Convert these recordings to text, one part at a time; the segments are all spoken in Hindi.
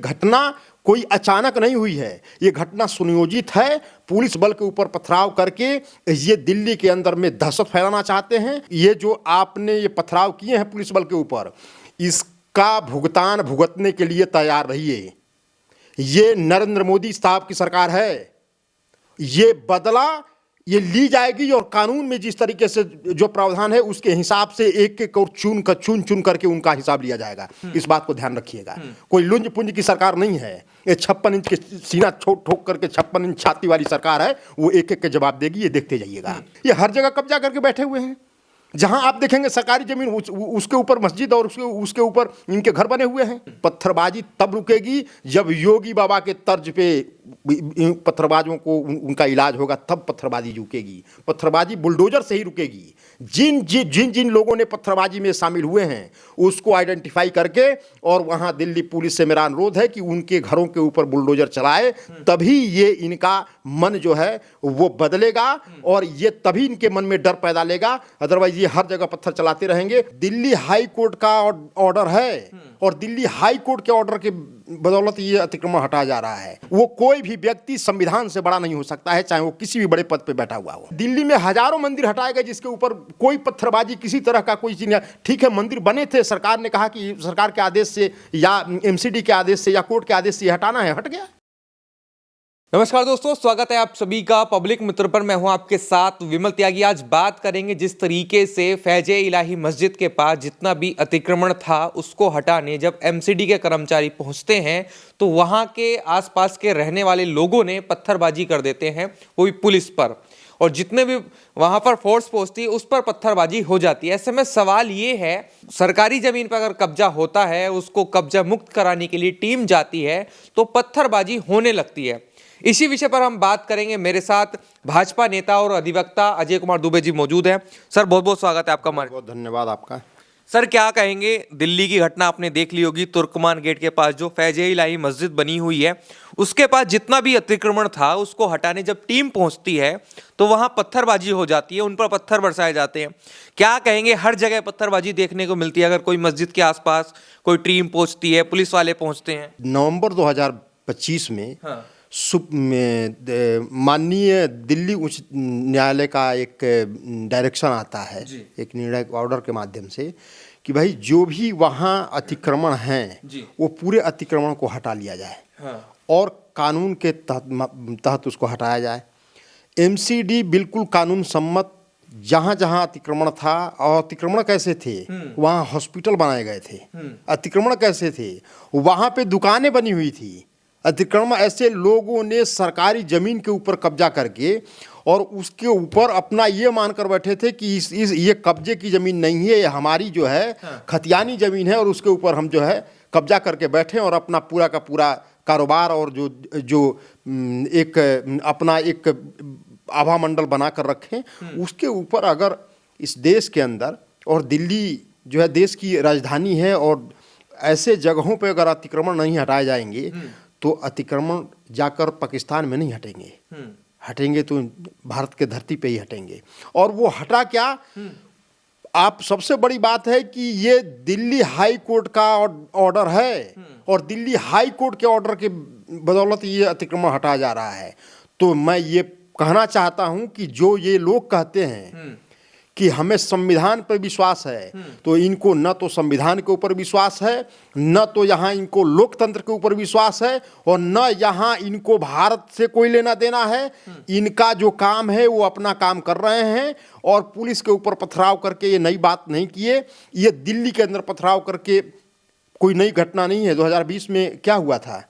घटना कोई अचानक नहीं हुई है, ये घटना सुनियोजित है। पुलिस बल के ऊपर पथराव करके ये दिल्ली के अंदर में दहशत फैलाना चाहते हैं। ये जो आपने ये पथराव किए हैं पुलिस बल के ऊपर, इसका भुगतान भुगतने के लिए तैयार रहिए। ये नरेंद्र मोदी साहब की सरकार है, ये बदला ये ली जाएगी और कानून में जिस तरीके से जो प्रावधान है उसके हिसाब से एक एक और चुन करके उनका हिसाब लिया जाएगा। इस बात को ध्यान रखिएगा। कोई लुंज पुंज की सरकार नहीं है, ये 56 इंच के सीना ठोक करके 56 इंच छाती वाली सरकार है। वो एक एक के जवाब देगी, ये देखते जाइएगा। ये हर जगह कब्जा करके बैठे हुए हैं। जहां आप देखेंगे सरकारी जमीन उसके ऊपर मस्जिद और उसके ऊपर इनके घर बने हुए हैं। पत्थरबाजी तब रुकेगी जब योगी बाबा के तर्ज पे पत्थरबाजों को उनका इलाज होगा, तब पत्थरबाजी रुकेगी। पत्थरबाजी बुलडोजर से ही रुकेगी। जिन लोगों ने पत्थरबाजी में शामिल हुए हैं उसको आइडेंटिफाई करके, और वहां दिल्ली पुलिस से मेरा अनुरोध है कि उनके घरों के ऊपर बुलडोजर चलाए, तभी ये इनका मन जो है वो बदलेगा और ये तभी इनके मन में डर पैदा लेगा। अदरवाइज ये हर जगह पत्थर चलाते रहेंगे। दिल्ली हाई कोर्ट का ऑर्डर है और दिल्ली हाई कोर्ट के ऑर्डर के बदौलत ये अतिक्रमण हटा जा रहा है। वो कोई भी व्यक्ति संविधान से बड़ा नहीं हो सकता है, चाहे वो किसी भी बड़े पद पे बैठा हुआ हो। दिल्ली में हजारों मंदिर हटाए गए जिसके ऊपर कोई पत्थरबाजी किसी तरह का कोई चीज। ठीक है, मंदिर बने थे, सरकार ने कहा कि सरकार के आदेश से या एमसीडी के आदेश से या कोर्ट के आदेश से ये हटाना है, हट गया। नमस्कार दोस्तों, स्वागत है आप सभी का पब्लिक मित्र पर। मैं हूं आपके साथ विमल त्यागी। आज बात करेंगे जिस तरीके से फैज़े इलाही मस्जिद के पास जितना भी अतिक्रमण था उसको हटाने जब एमसीडी के कर्मचारी पहुंचते हैं तो वहां के आसपास के रहने वाले लोगों ने पत्थरबाजी कर देते हैं, वो भी पुलिस पर, और जितने भी वहां पर फोर्स पहुंचती है उस पर पत्थरबाजी हो जाती है। ऐसे में सवाल ये है, सरकारी जमीन पर अगर कब्जा होता है, उसको कब्जा मुक्त कराने के लिए टीम जाती है तो पत्थरबाजी होने लगती है। इसी विषय पर हम बात करेंगे। मेरे साथ भाजपा नेता और अधिवक्ता अजय कुमार दुबे जी मौजूद हैं। सर, बहुत बहुत स्वागत है आपका। बहुत धन्यवाद आपका। सर, क्या कहेंगे, दिल्ली की घटना आपने देख ली होगी। तुर्कमान गेट के पास जो फैज़े इलाही मस्जिद बनी हुई है उसके पास जितना भी अतिक्रमण था उसको हटाने जब टीम पहुंचती है तो वहां पत्थरबाजी हो जाती है, उन पर पत्थर बरसाए जाते हैं। क्या कहेंगे, हर जगह पत्थरबाजी देखने को मिलती है। अगर कोई मस्जिद के आसपास कोई टीम पहुंचती है, पुलिस वाले पहुंचते हैं। नवंबर 2025 में माननीय दिल्ली उच्च न्यायालय का एक डायरेक्शन आता है, एक निर्णय ऑर्डर के माध्यम से, कि भाई जो भी वहाँ अतिक्रमण हैं वो पूरे अतिक्रमण को हटा लिया जाए और कानून के तहत उसको हटाया जाए। एमसीडी बिल्कुल कानून सम्मत, जहाँ जहाँ अतिक्रमण था, और अतिक्रमण कैसे थे, वहाँ हॉस्पिटल बनाए गए थे। अतिक्रमण कैसे थे, वहाँ पे दुकानें बनी हुई थी। अतिक्रमण ऐसे लोगों ने सरकारी जमीन के ऊपर कब्जा करके और उसके ऊपर अपना ये मानकर बैठे थे कि ये कब्जे की जमीन नहीं है, ये हमारी जो है खतियानी जमीन है, और उसके ऊपर हम जो है कब्जा करके बैठे और अपना पूरा का पूरा कारोबार और जो एक अपना एक आभा मंडल बना कर रखें। उसके ऊपर अगर इस देश के अंदर, और दिल्ली जो है देश की राजधानी है, और ऐसे जगहों पे अगर अतिक्रमण नहीं हटाए जाएंगे तो अतिक्रमण जाकर पाकिस्तान में नहीं हटेंगे, हटेंगे तो भारत के धरती पे ही हटेंगे। और वो हटा क्या, आप सबसे बड़ी बात है कि ये दिल्ली हाई कोर्ट का ऑर्डर है और दिल्ली हाई कोर्ट के ऑर्डर के बदौलत ये अतिक्रमण हटाया जा रहा है। तो मैं ये कहना चाहता हूं कि जो ये लोग कहते हैं कि हमें संविधान पर विश्वास है, तो इनको न तो संविधान के ऊपर विश्वास है, न तो यहाँ इनको लोकतंत्र के ऊपर विश्वास है, और न यहाँ इनको भारत से कोई लेना देना है। इनका जो काम है वो अपना काम कर रहे हैं, और पुलिस के ऊपर पथराव करके ये नई बात नहीं किए। ये दिल्ली के अंदर पथराव करके कोई नई घटना नहीं है। 2020 में क्या हुआ था,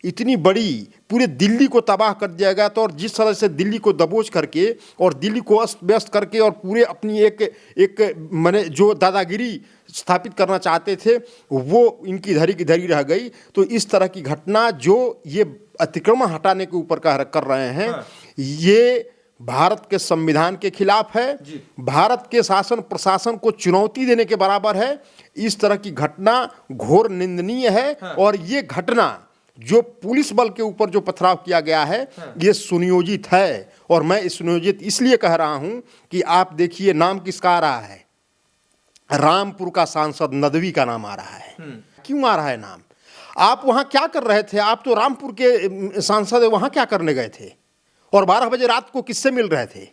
इतनी बड़ी पूरे दिल्ली को तबाह कर दिया गया। तो और जिस तरह से दिल्ली को दबोच करके और दिल्ली को अस्त व्यस्त करके और पूरे अपनी एक माने जो दादागिरी स्थापित करना चाहते थे वो इनकी धरी की धरी रह गई। तो इस तरह की घटना जो ये अतिक्रमण हटाने के ऊपर कर रहे हैं, ये भारत के संविधान के खिलाफ है, भारत के शासन प्रशासन को चुनौती देने के बराबर है। इस तरह की घटना घोर निंदनीय है। और ये घटना जो पुलिस बल के ऊपर जो पथराव किया गया है ये सुनियोजित है। और मैं इस सुनियोजित इसलिए कह रहा हूं कि आप देखिए नाम किसका आ रहा है, रामपुर का सांसद नदवी का नाम आ रहा है। क्यों आ रहा है नाम? आप वहाँ क्या कर रहे थे? आप तो रामपुर के सांसद है, वहाँ क्या करने गए थे? और 12 बजे रात को किससे मिल रहे थे?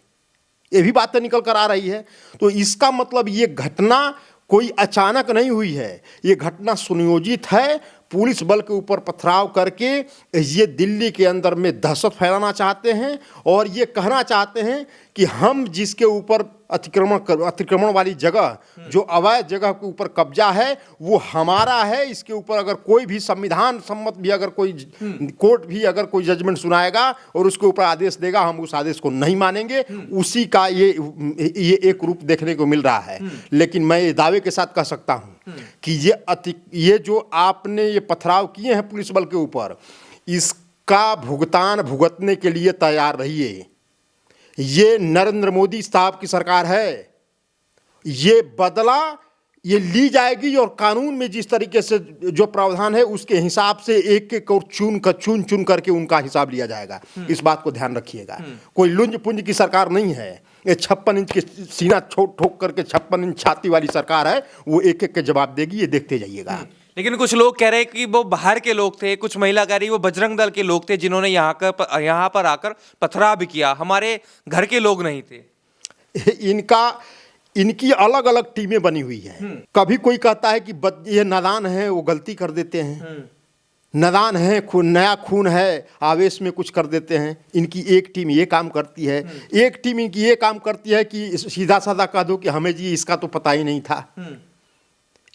ये भी बातें निकल कर आ रही है। तो इसका मतलब ये घटना कोई अचानक नहीं हुई है, ये घटना सुनियोजित है। पुलिस बल के ऊपर पथराव करके ये दिल्ली के अंदर में दहशत फैलाना चाहते हैं और ये कहना चाहते हैं कि हम जिसके ऊपर अतिक्रमण वाली जगह, जो अवैध जगह के ऊपर कब्जा है, वो हमारा है। इसके ऊपर अगर कोई भी संविधान सम्मत भी अगर कोई कोर्ट भी अगर कोई जजमेंट सुनाएगा और उसके ऊपर आदेश देगा, हम उस आदेश को नहीं मानेंगे। उसी का ये एक रूप देखने को मिल रहा है। लेकिन मैं ये दावे के साथ कह सकता हूँ कि ये जो आपने ये पथराव किए हैं पुलिस बल के ऊपर, इसका भुगतान भुगतने के लिए तैयार रहिए। ये नरेंद्र मोदी साहब की सरकार है, ये बदला ये ली जाएगी और कानून में जिस तरीके से जो प्रावधान है उसके हिसाब से एक एक और चुन करके उनका हिसाब लिया जाएगा। इस बात को ध्यान रखिएगा। कोई लुंज पुंज की सरकार नहीं है, ये 56 इंच के सीना ठोक करके 56 इंच छाती वाली सरकार है। वो एक एक के जवाब देगी, ये देखते जाइएगा। लेकिन कुछ लोग कह रहे हैं कि वो बाहर के लोग थे, कुछ महिला कह रही वो बजरंग दल के लोग थे जिन्होंने यहाँ पर आकर पथराव भी किया, हमारे घर के लोग नहीं थे। इनकी अलग अलग टीमें बनी हुई हैं। कभी कोई कहता है कि ये नादान है, वो गलती कर देते हैं, नादान है, नया खून है, आवेश में कुछ कर देते हैं। इनकी एक टीम ये काम करती है, एक टीम इनकी ये काम करती है कि सीधा साधा कह दो कि हमें जी इसका तो पता ही नहीं था।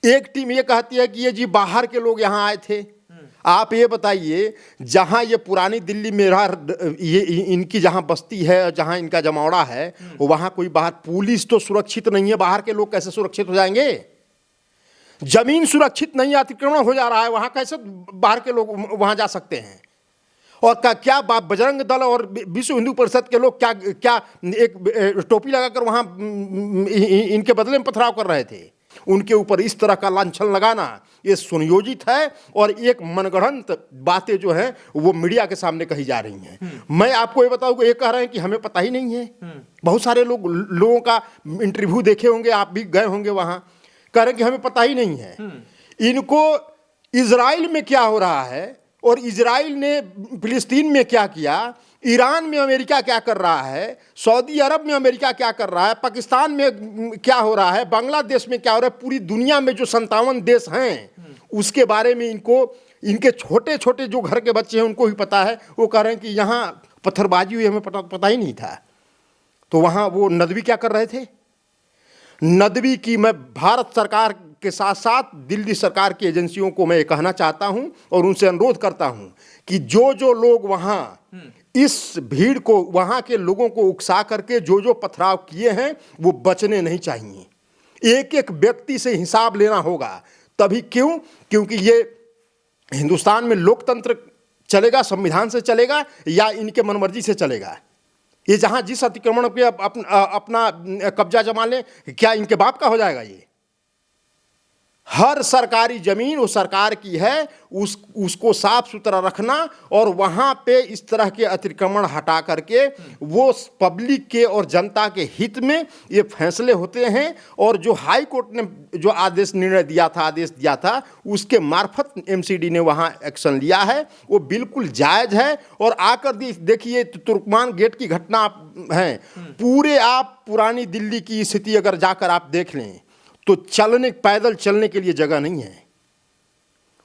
एक टीम ये कहती है कि ये जी बाहर के लोग यहाँ आए थे। आप ये बताइए, जहाँ ये पुरानी दिल्ली में ये इनकी जहाँ बस्ती है, जहाँ इनका जमावड़ा है, वहाँ कोई बाहर पुलिस तो सुरक्षित नहीं है। बाहर के लोग कैसे सुरक्षित हो जाएंगे? जमीन सुरक्षित नहीं, अतिक्रमण हो जा रहा है, वहाँ कैसे बाहर के लोग वहाँ जा सकते हैं? और क्या बजरंग दल और विश्व हिंदू परिषद के लोग क्या एक टोपी लगाकर वहाँ इनके बदले में पथराव कर रहे थे? उनके ऊपर इस तरह का लांछन लगाना ये सुनियोजित है और एक मनगढ़ंत बातें जो हैं वो मीडिया के सामने कही जा रही हैं। मैं आपको ये बताऊं कि ये कह रहे हैं कि हमें पता ही नहीं है। बहुत सारे लोगों का इंटरव्यू देखे होंगे, आप भी गए होंगे वहां, कह रहे हैं कि हमें पता ही नहीं है। इनको इजराइल में क्या हो रहा है और इजराइल ने फिलिस्तीन में क्या किया, ईरान में अमेरिका क्या कर रहा है, सऊदी अरब में अमेरिका क्या कर रहा है, पाकिस्तान में क्या हो रहा है, बांग्लादेश में क्या हो रहा है, पूरी दुनिया में जो 57 देश हैं उसके बारे में इनके छोटे छोटे जो घर के बच्चे हैं उनको भी पता है। वो कह रहे हैं कि यहाँ पत्थरबाजी हुई, हमें पता ही नहीं था। तो वहाँ वो नदवी क्या कर रहे थे? नदवी की मैं भारत सरकार के साथ साथ दिल्ली सरकार की एजेंसियों को मैं कहना चाहता हूं और उनसे अनुरोध करता हूं कि जो लोग वहां इस भीड़ को, वहां के लोगों को उकसा करके जो पथराव किए हैं वो बचने नहीं चाहिए। एक एक व्यक्ति से हिसाब लेना होगा। तभी क्योंकि ये हिंदुस्तान में लोकतंत्र चलेगा, संविधान से चलेगा या इनके मनमर्जी से चलेगा? ये जहां जिस अतिक्रमण पे अपना कब्जा जमा लें, क्या इनके बाप का हो जाएगा? ये हर सरकारी जमीन वो सरकार की है, उसको साफ सुथरा रखना और वहां पे इस तरह के अतिक्रमण हटा करके वो पब्लिक के और जनता के हित में ये फैसले होते हैं। और जो हाई कोर्ट ने जो आदेश दिया था उसके मार्फत एमसीडी ने वहां एक्शन लिया है, वो बिल्कुल जायज है। और आकर देखिए तुर्कमान गेट की घटना है, पूरे आप पुरानी दिल्ली की स्थिति अगर जाकर आप देख लें तो पैदल चलने के लिए जगह नहीं है।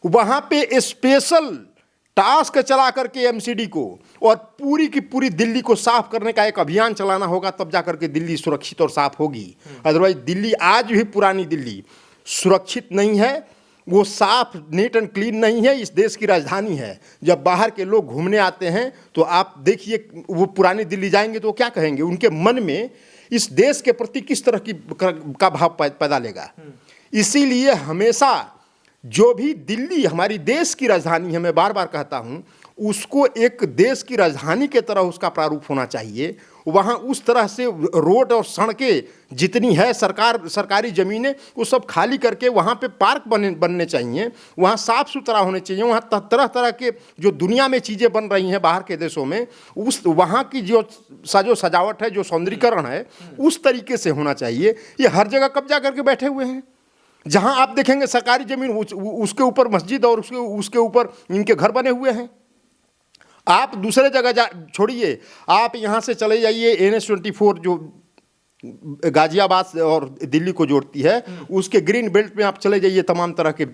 वहां पे स्पेशल टास्क चला करके एमसीडी को और पूरी की पूरी दिल्ली को साफ करने का एक अभियान चलाना होगा, तब जाकर के दिल्ली सुरक्षित और साफ होगी। अदरवाइज दिल्ली आज भी पुरानी दिल्ली सुरक्षित नहीं है, वो साफ नीट एंड क्लीन नहीं है। इस देश की राजधानी है। जब बाहर के लोग घूमने आते हैं तो आप देखिए वो पुरानी दिल्ली जाएंगे तो क्या कहेंगे? उनके मन में इस देश के प्रति किस तरह का भाव पैदा लेगा। इसीलिए हमेशा जो भी दिल्ली हमारी देश की राजधानी है, मैं बार बार कहता हूँ, उसको एक देश की राजधानी के तरह उसका प्रारूप होना चाहिए। वहाँ उस तरह से रोड और सड़कें जितनी है, सरकारी ज़मीनें, वो सब खाली करके वहाँ पे पार्क बनने चाहिए, वहाँ साफ़ सुथरा होने चाहिए। वहाँ तरह तरह के जो दुनिया में चीज़ें बन रही हैं बाहर के देशों में, वहाँ की जो सजावट है, जो सौंदर्यीकरण है, उस तरीके से होना चाहिए। ये हर जगह कब्जा करके बैठे हुए हैं। जहां आप देखेंगे सरकारी जमीन उसके ऊपर मस्जिद और उसके ऊपर इनके घर बने हुए हैं। आप दूसरे जगह छोड़िए, आप यहां से चले जाइए NH-24 जो गाजियाबाद और दिल्ली को जोड़ती है, उसके ग्रीन बेल्ट में आप चले जाइए, तमाम तरह के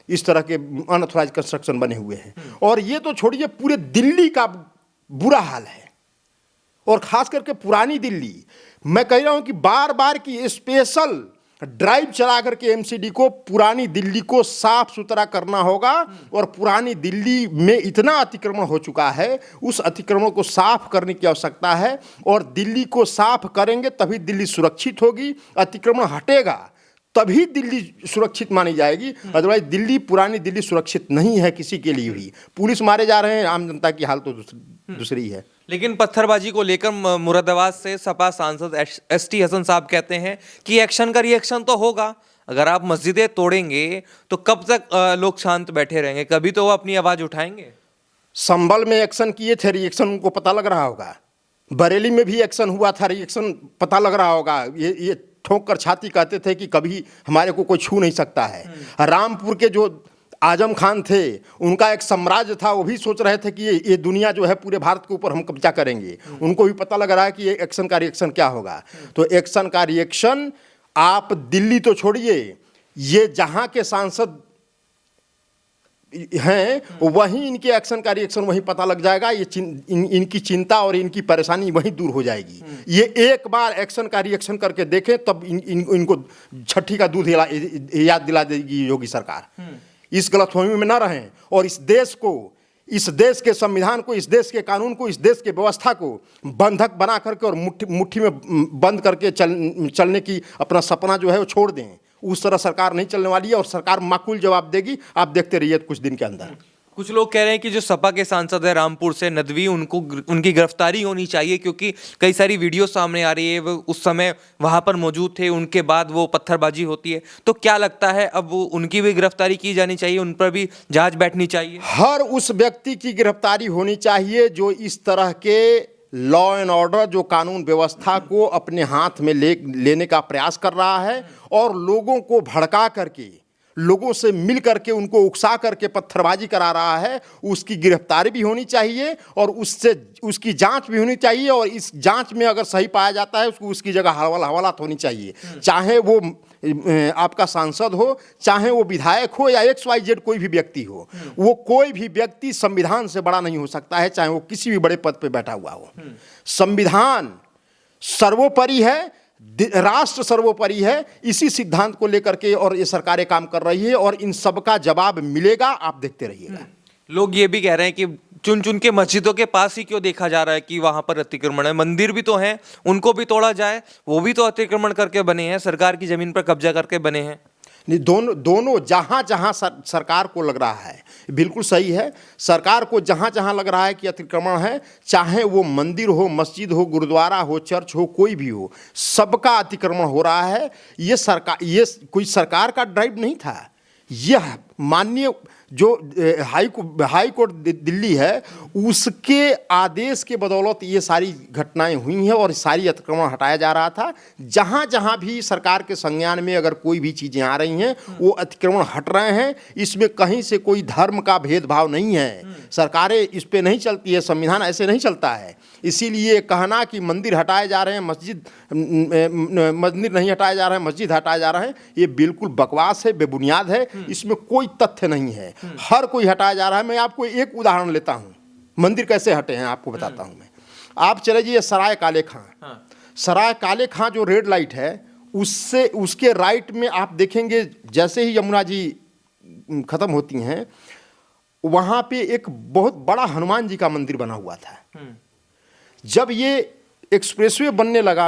इस तरह के अनऑथराइज कंस्ट्रक्शन बने हुए हैं। और ये तो छोड़िए, पूरे दिल्ली का बुरा हाल है, और खास करके पुरानी दिल्ली। मैं कह रहा हूं कि बार बार की स्पेशल ड्राइव चला करके एमसीडी को पुरानी दिल्ली को साफ सुथरा करना होगा। और पुरानी दिल्ली में इतना अतिक्रमण हो चुका है, उस अतिक्रमण को साफ करने की आवश्यकता है। और दिल्ली को साफ करेंगे तभी दिल्ली सुरक्षित होगी, अतिक्रमण हटेगा तभी दिल्ली सुरक्षित मानी जाएगी। अदरवाइज दिल्ली, पुरानी दिल्ली सुरक्षित नहीं है किसी के लिए भी। पुलिस मारे जा रहे हैं, आम जनता की हाल तो दूसरी है। लेकिन पत्थरबाजी को लेकर मुरादाबाद से सपा सांसद ST हसन साहब कहते हैं कि एक्शन का रिएक्शन तो होगा। अगर आप मस्जिदें तोड़ेंगे तो कब तक लोग शांत बैठे रहेंगे, कभी तो वो अपनी आवाज उठाएंगे। संभल में एक्शन किए थे, रिएक्शन उनको पता लग रहा होगा। बरेली में भी एक्शन हुआ था, रिएक्शन पता लग रहा होगा। ये ठोक कर छाती कहते थे कि कभी हमारे को कोई छू नहीं सकता है। रामपुर के जो आजम खान थे, उनका एक साम्राज्य था, वो भी सोच रहे थे कि ये दुनिया जो है पूरे भारत के ऊपर हम कब्जा करेंगे। उनको भी पता लग रहा है कि ये एक्शन का रिएक्शन क्या होगा। तो एक्शन का रिएक्शन आप दिल्ली तो छोड़िए, ये जहां के सांसद हैं वहीं इनके एक्शन का रिएक्शन वहीं पता लग जाएगा। ये इनकी चिंता और इनकी परेशानी वहीं दूर हो जाएगी। ये एक बार एक्शन का रिएक्शन करके देखें, तब इनको छठी का दूध याद दिला देगी योगी सरकार। इस गलतफहमी में न रहें और इस देश को, इस देश के संविधान को, इस देश के कानून को, इस देश के व्यवस्था को बंधक बना करके और मुट्ठी में बंद करके चलने की अपना सपना जो है वो छोड़ दें। उस तरह सरकार नहीं चलने वाली है और सरकार माकूल जवाब देगी। आप देखते रहिए कुछ दिन के अंदर। कुछ लोग कह रहे हैं कि जो सपा के सांसद है रामपुर से नदवी, उनकी गिरफ्तारी होनी चाहिए, क्योंकि कई सारी वीडियो सामने आ रही है, वो उस समय वहां पर मौजूद थे, उनके बाद वो पत्थरबाजी होती है। तो क्या लगता है, अब वो उनकी भी गिरफ्तारी की जानी चाहिए, उन पर भी जांच बैठनी चाहिए? हर उस व्यक्ति की गिरफ्तारी होनी चाहिए जो इस तरह के लॉ एंड ऑर्डर, जो कानून व्यवस्था को अपने हाथ में लेने का प्रयास कर रहा है और लोगों को भड़का करके, लोगों से मिल करके, उनको उकसा करके पत्थरबाजी करा रहा है। उसकी गिरफ्तारी भी होनी चाहिए और उसकी जांच भी होनी चाहिए। और इस जांच में अगर सही पाया जाता है, उसकी जगह हवालात होनी चाहिए। चाहे वो आपका सांसद हो, चाहे वो विधायक हो या XYZ कोई भी व्यक्ति हो, वो कोई भी व्यक्ति संविधान से बड़ा नहीं हो सकता है, चाहे वो किसी भी बड़े पद पे बैठा हुआ हो। संविधान सर्वोपरि है, राष्ट्र सर्वोपरि है। इसी सिद्धांत को लेकर के और ये सरकारें काम कर रही है और इन सब का जवाब मिलेगा। आप देखते रहिएगा। लोग ये भी कह रहे हैं कि चुन चुन के मस्जिदों के पास ही क्यों देखा जा रहा है कि वहां पर अतिक्रमण है। मंदिर भी तो हैं, उनको भी तोड़ा जाए। वो भी तो अतिक्रमण करके बने हैं, सरकार की जमीन पर कब्जा करके बने हैं। नहीं, दोनों जहाँ जहाँ सरकार को लग रहा है, बिल्कुल सही है। सरकार को जहाँ जहाँ लग रहा है कि अतिक्रमण है, चाहे वो मंदिर हो, मस्जिद हो, गुरुद्वारा हो, चर्च हो, कोई भी हो, सबका अतिक्रमण हो रहा है। ये कोई सरकार का ड्राइव नहीं था। यह माननीय जो हाई कोर्ट दिल्ली है, उसके आदेश के बदौलत ये सारी घटनाएं हुई हैं और सारी अतिक्रमण हटाया जा रहा था। जहाँ जहाँ भी सरकार के संज्ञान में अगर कोई भी चीज़ें आ रही हैं, वो अतिक्रमण हट रहे हैं। इसमें कहीं से कोई धर्म का भेदभाव नहीं है। सरकारें इस पे नहीं चलती है, संविधान ऐसे नहीं चलता है। इसीलिए कहना कि मंदिर हटाए जा रहे हैं, मंदिर नहीं हटाए जा रहे हैं, मस्जिद हटाए जा रहे हैं, ये बिल्कुल बकवास है, बेबुनियाद है। इसमें कोई तथ्य नहीं है। हर कोई हटाया जा रहा है। मैं आपको एक उदाहरण लेता हूँ, मंदिर कैसे हटे हैं आपको बताता हूँ मैं। आप चले जाइए सराय काले खां। सराय काले खां जो रेड लाइट है, उसके राइट में आप देखेंगे, जैसे ही यमुना जी खत्म होती हैं, वहाँ पे एक बहुत बड़ा हनुमान जी का मंदिर बना हुआ था। जब ये एक्सप्रेसवे बनने लगा,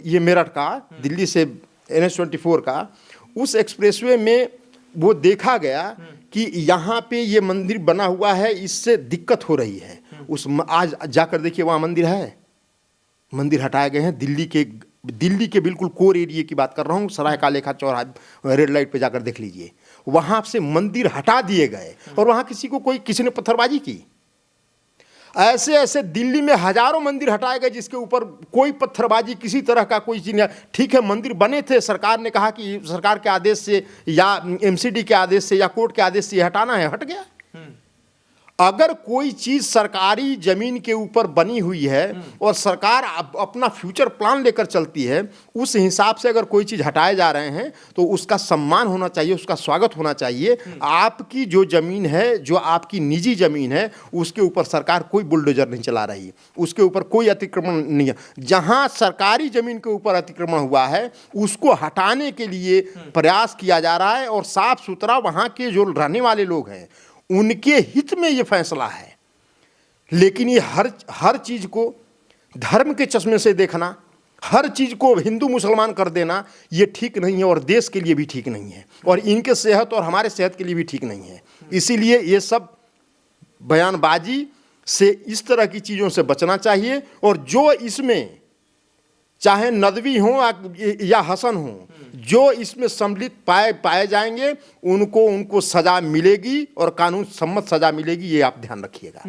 ये मेरठ का, दिल्ली से NH-24 का, उस एक्सप्रेसवे में वो देखा गया कि यहाँ पे ये मंदिर बना हुआ है, इससे दिक्कत हो रही है। आज जाकर देखिए, वहाँ मंदिर है, मंदिर हटाए गए हैं। दिल्ली के बिल्कुल कोर एरिया की बात कर रहा हूँ। सराय काले खां चौराहा रेड लाइट पे जाकर देख लीजिए, वहाँ से मंदिर हटा दिए गए और वहाँ किसी ने पत्थरबाजी की। ऐसे ऐसे दिल्ली में हजारों मंदिर हटाए गए जिसके ऊपर कोई पत्थरबाजी किसी तरह का कोई चीज नहीं। ठीक है, मंदिर बने थे, सरकार ने कहा कि सरकार के आदेश से या एमसीडी के आदेश से या कोर्ट के आदेश से ये हटाना है, हट गया। अगर कोई चीज सरकारी जमीन के ऊपर बनी हुई है और सरकार अपना फ्यूचर प्लान लेकर चलती है, उस हिसाब से अगर कोई चीज हटाए जा रहे हैं तो उसका सम्मान होना चाहिए, उसका स्वागत होना चाहिए। आपकी जो जमीन है, जो आपकी निजी जमीन है, उसके ऊपर सरकार कोई बुलडोजर नहीं चला रही, उसके ऊपर कोई अतिक्रमण नहीं है। जहां सरकारी जमीन के ऊपर अतिक्रमण हुआ है उसको हटाने के लिए प्रयास किया जा रहा है और साफ सुथरा वहां के जो रहने वाले लोग हैं उनके हित में ये फैसला है। लेकिन ये हर चीज को धर्म के चश्मे से देखना, हर चीज को हिंदू मुसलमान कर देना, ये ठीक नहीं है और देश के लिए भी ठीक नहीं है और इनके सेहत और हमारे सेहत के लिए भी ठीक नहीं है। इसीलिए ये सब बयानबाजी से, इस तरह की चीज़ों से बचना चाहिए। और जो इसमें चाहे नदवी हो या हसन हो, जो इसमें सम्मिलित पाए जाएंगे उनको सजा मिलेगी और कानून सम्मत सजा मिलेगी, ये आप ध्यान रखिएगा।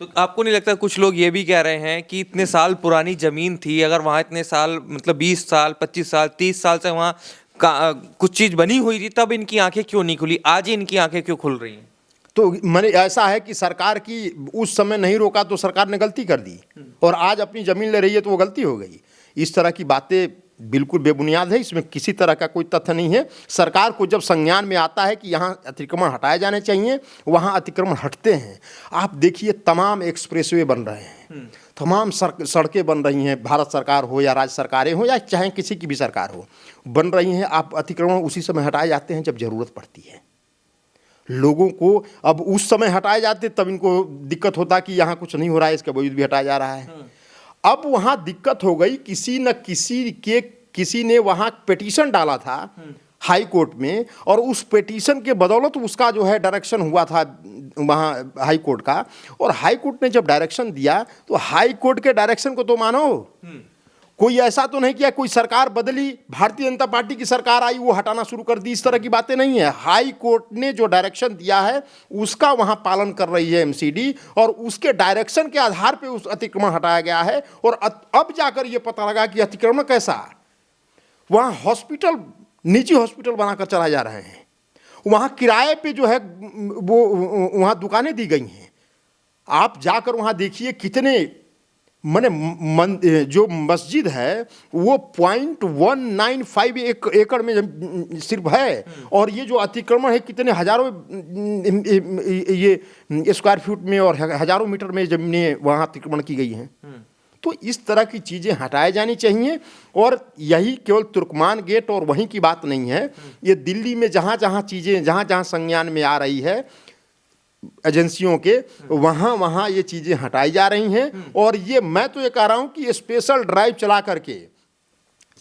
तो आपको नहीं लगता, कुछ लोग ये भी कह रहे हैं कि इतने साल पुरानी जमीन थी, अगर वहाँ इतने साल मतलब 20 साल 25 साल 30 साल से वहाँ कुछ चीज़ बनी हुई थी, तब इनकी आंखें क्यों नहीं खुली, आज ही इनकी आंखें क्यों खुल रही हैं? तो मैंने ऐसा है कि सरकार की उस समय नहीं रोका तो सरकार ने गलती कर दी और आज अपनी ज़मीन ले रही है तो वो गलती हो गई। इस तरह की बातें बिल्कुल बेबुनियाद है, इसमें किसी तरह का कोई तथ्य नहीं है। सरकार को जब संज्ञान में आता है कि यहाँ अतिक्रमण हटाए जाने चाहिए, वहाँ अतिक्रमण हटते हैं। आप देखिए, तमाम एक्सप्रेसवे बन रहे हैं, तमाम सड़कें बन रही हैं, भारत सरकार हो या राज्य सरकारें हो या चाहे किसी की भी सरकार हो, बन रही हैं। आप अतिक्रमण उसी समय हटाए जाते हैं जब ज़रूरत पड़ती है लोगों को। अब उस समय हटाए जाते तब इनको दिक्कत होता कि यहाँ कुछ नहीं हो रहा है, इसके बावजूद भी हटाया जा रहा है। अब वहाँ दिक्कत हो गई, किसी ने वहाँ पिटीशन डाला था हाई कोर्ट में और उस पिटीशन के बदौलत उसका जो है डायरेक्शन हुआ था वहाँ हाई कोर्ट का। और हाई कोर्ट ने जब डायरेक्शन दिया तो हाई कोर्ट के डायरेक्शन को तो मानो। कोई ऐसा तो नहीं किया कोई सरकार बदली, भारतीय जनता पार्टी की सरकार आई वो हटाना शुरू कर दी, इस तरह की बातें नहीं है। हाई कोर्ट ने जो डायरेक्शन दिया है उसका वहां पालन कर रही है एमसीडी और उसके डायरेक्शन के आधार पे उस अतिक्रमण हटाया गया है। और अब जाकर ये पता लगा कि अतिक्रमण कैसा, वहां हॉस्पिटल, निजी हॉस्पिटल बनाकर चलाए जा रहे हैं, वहां किराए पे जो है वो वहां दुकानें दी गई हैं। आप जाकर वहां देखिए कितने जो मस्जिद है वो 0.195 एकड़ में सिर्फ है और ये जो अतिक्रमण है कितने हजारों ये स्क्वायर फीट में और हजारों मीटर में जमीनें वहाँ अतिक्रमण की गई हैं। तो इस तरह की चीज़ें हटाई जानी चाहिए। और यही केवल तुर्कमान गेट और वहीं की बात नहीं है, ये दिल्ली में जहाँ जहाँ चीज़ें जहाँ संज्ञान में आ रही है एजेंसियों के, वहाँ ये चीज़ें हटाई जा रही हैं। और ये मैं तो ये कह रहा हूँ कि स्पेशल ड्राइव चला करके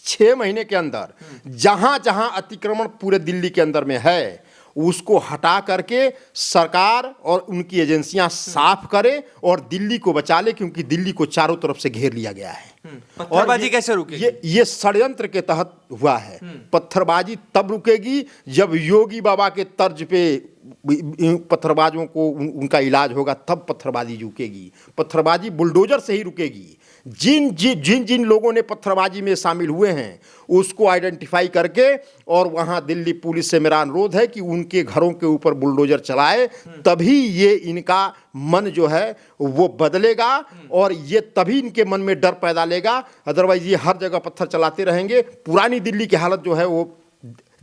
6 महीने के अंदर जहाँ जहाँ अतिक्रमण पूरे दिल्ली के अंदर में है उसको हटा करके सरकार और उनकी एजेंसियां साफ करे और दिल्ली को बचा ले, क्योंकि दिल्ली को चारों तरफ से घेर लिया गया है। पत्थरबाजी कैसे रुकेगी? ये षड्यंत्र के तहत हुआ है। पत्थरबाजी तब रुकेगी जब योगी बाबा के तर्ज पे पत्थरबाजों को उनका इलाज होगा, तब पत्थरबाजी रुकेगी। पत्थरबाजी बुलडोजर से ही रुकेगी। जिन लोगों ने पत्थरबाजी में शामिल हुए हैं उसको आइडेंटिफाई करके, और वहाँ दिल्ली पुलिस से मेरा अनुरोध है कि उनके घरों के ऊपर बुलडोजर चलाए, तभी ये इनका मन जो है वो बदलेगा और ये तभी इनके मन में डर पैदा लेगा। अदरवाइज ये हर जगह पत्थर चलाते रहेंगे। पुरानी दिल्ली की हालत जो है वो,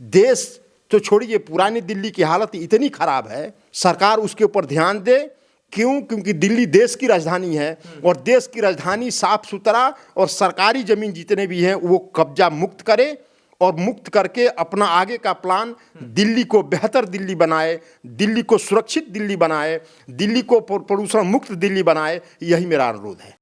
देश तो छोड़िए, पुरानी दिल्ली की हालत इतनी खराब है, सरकार उसके ऊपर ध्यान दे। क्यों? क्योंकि दिल्ली देश की राजधानी है और देश की राजधानी साफ सुथरा और सरकारी जमीन जितने भी हैं वो कब्जा मुक्त करे और मुक्त करके अपना आगे का प्लान, दिल्ली को बेहतर दिल्ली बनाए, दिल्ली को सुरक्षित दिल्ली बनाए, दिल्ली को प्रदूषण मुक्त दिल्ली बनाए। यही मेरा अनुरोध है।